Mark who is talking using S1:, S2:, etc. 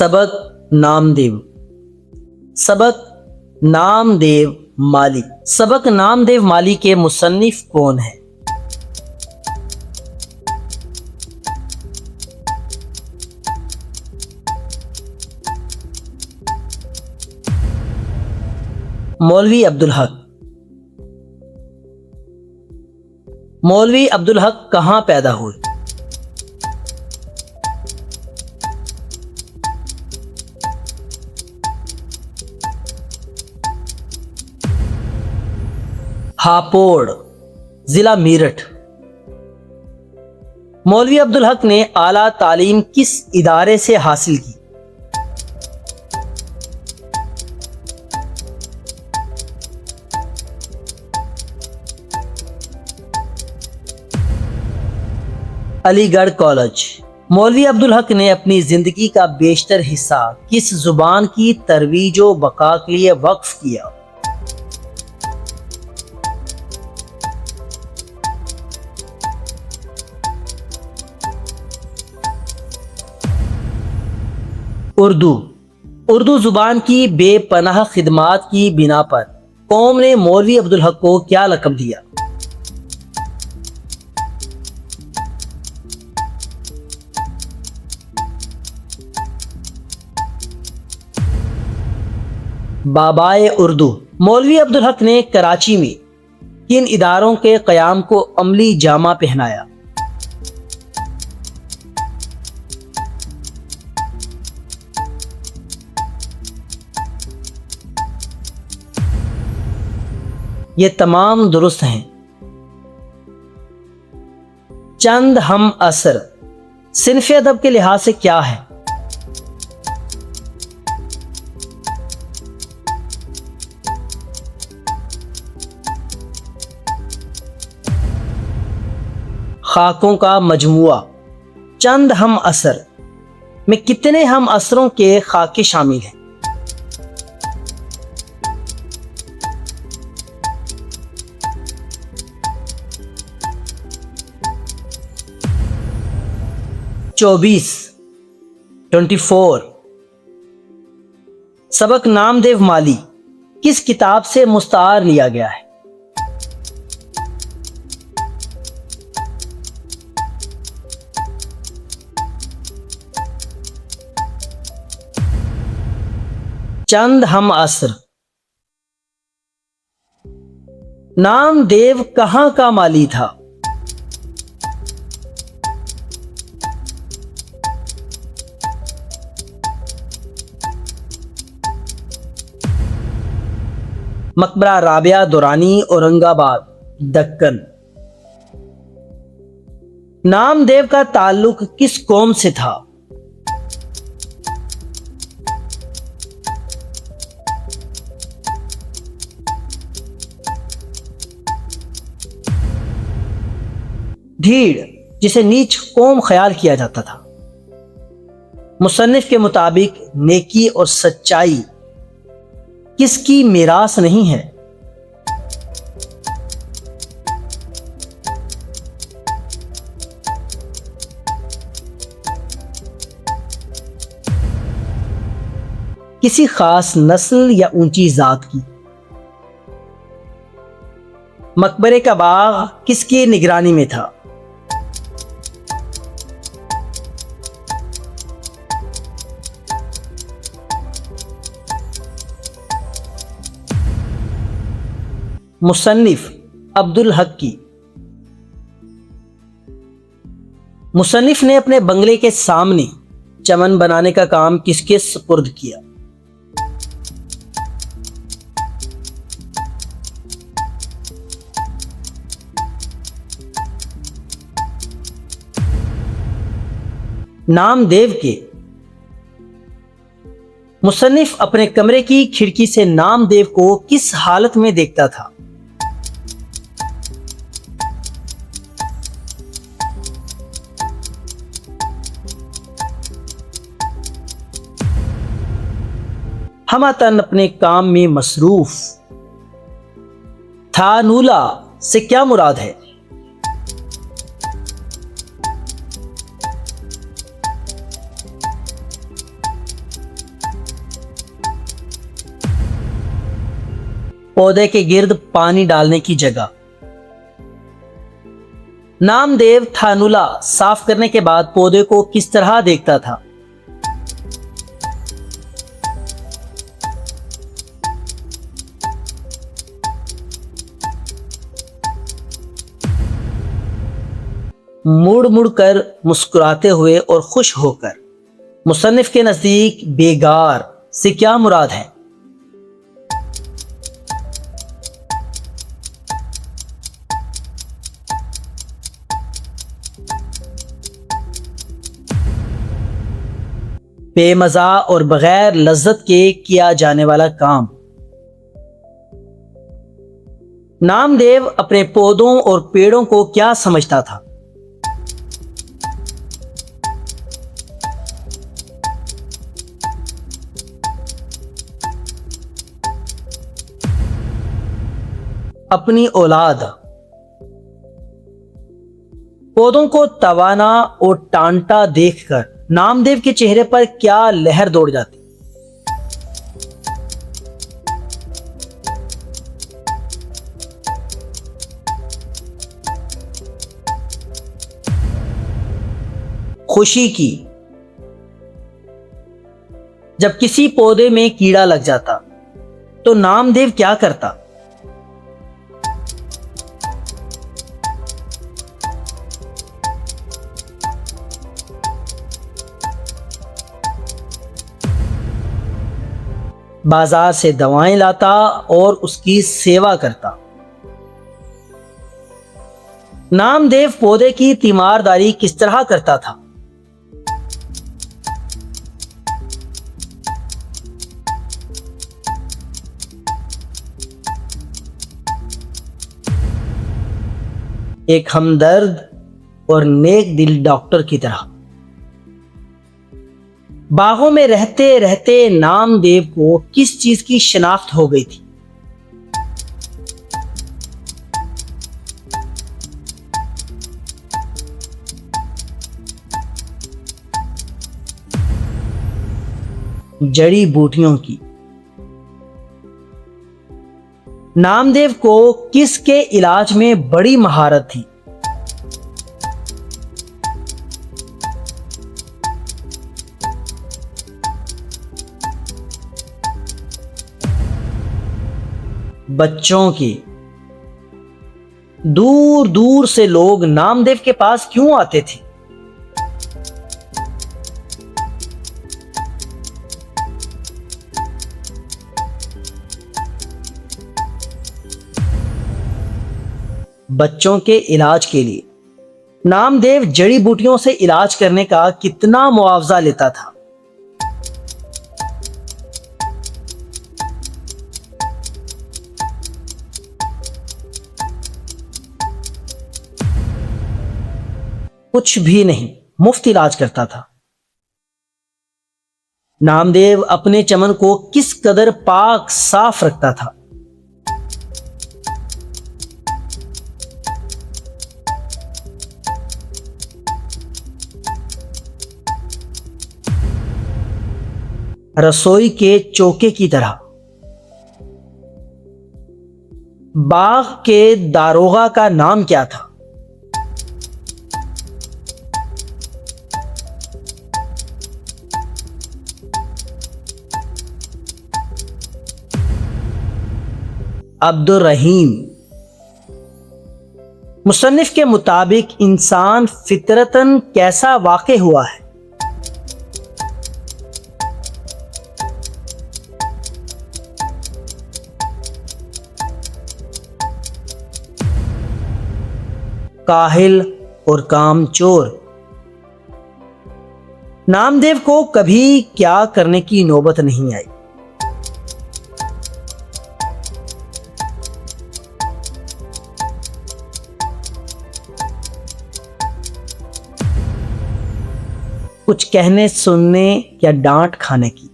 S1: सबक नामदेव। सबक नामदेव माली। सबक नामदेव माली के मुसन्निफ कौन है? मौलवी अब्दुल हक। मौलवी अब्दुल हक कहां पैदा हुए? हापोड़, जिला मेरठ। मौलवी अब्दुल हक ने आला तालीम किस इदारे से हासिल की? अलीगढ़ कॉलेज। मौलवी अब्दुल हक ने अपनी जिंदगी का बेशतर हिस्सा किस जुबान की तरवीज व बका के लिए वक्फ किया? उर्दू। उर्दू जुबान की बेपनाह खिदमात की बिना पर कौम ने मौलवी अब्दुल हक को क्या लक़ब दिया? बाबाए उर्दू। मौलवी अब्दुल हक ने कराची में किन इदारों के क़याम को अमली जामा पहनाया? ये तमाम दुरुस्त हैं। चंद हम असर सिन्फ़े अदब के लिहाज से क्या है? खाकों का मजमुआ। चंद हम असर में कितने हम असरों के खाके शामिल हैं? चौबीस, 24। सबक नामदेव माली किस किताब से मुस्तार लिया गया है? चंद हम असर। नामदेव कहां का माली था? मकबरा राबिया दुरानी, औरंगाबाद, दक्कन। नामदेव का ताल्लुक किस कौम से था? ढीड़, जिसे नीच कौम ख्याल किया जाता था। मुसन्निफ के मुताबिक नेकी और सच्चाई किसकी मिरास नहीं है? किसी खास नस्ल या ऊंची जात की। मकबरे का बाग किसकी निगरानी में था? मुसन्निफ अब्दुल हक की। मुसन्निफ ने अपने बंगले के सामने चमन बनाने का काम किसके सुपुर्द किया? नामदेव के। मुसन्निफ अपने कमरे की खिड़की से नामदेव को किस हालत में देखता था? हमतन अपने काम में मसरूफ। थानूला से क्या मुराद है? पौधे के गिर्द पानी डालने की जगह। नामदेव थानुला साफ करने के बाद पौधे को किस तरह देखता था? मुड़ मुड़ कर, मुस्कुराते हुए और खुश होकर। मुसन्निफ के नजदीक बेगार से क्या मुराद है? बेमज़ा और बगैर लज्जत के किया जाने वाला काम। नामदेव अपने पौधों और पेड़ों को क्या समझता था? अपनी औलाद। पौधों को तवाना और टांटा देखकर नामदेव के चेहरे पर क्या लहर दौड़ जाती? खुशी की। जब किसी पौधे में कीड़ा लग जाता तो नामदेव क्या करता? बाजार से दवाएं लाता और उसकी सेवा करता। नामदेव पौधे की तीमारदारी किस तरह करता था? एक हमदर्द और नेक दिल डॉक्टर की तरह। बागों में रहते रहते नामदेव को किस चीज की शिनाख्त हो गई थी? जड़ी बूटियों की। नामदेव को किसके इलाज में बड़ी महारत थी? बच्चों की। दूर दूर से लोग नामदेव के पास क्यों आते थे? बच्चों के इलाज के लिए। नामदेव जड़ी बूटियों से इलाज करने का कितना मुआवजा लेता था? कुछ भी नहीं, मुफ्त इलाज करता था। नामदेव अपने चमन को किस कदर पाक साफ रखता था? रसोई के चौके की तरह। बाग के दारोगा का नाम क्या था? अब्दुल रहीम। मुसन्निफ के मुताबिक इंसान फितरतन कैसा वाक़े हुआ है? काहिल और कामचोर। नामदेव को कभी क्या करने की नौबत नहीं आई? कुछ कहने, सुनने या डांट खाने की।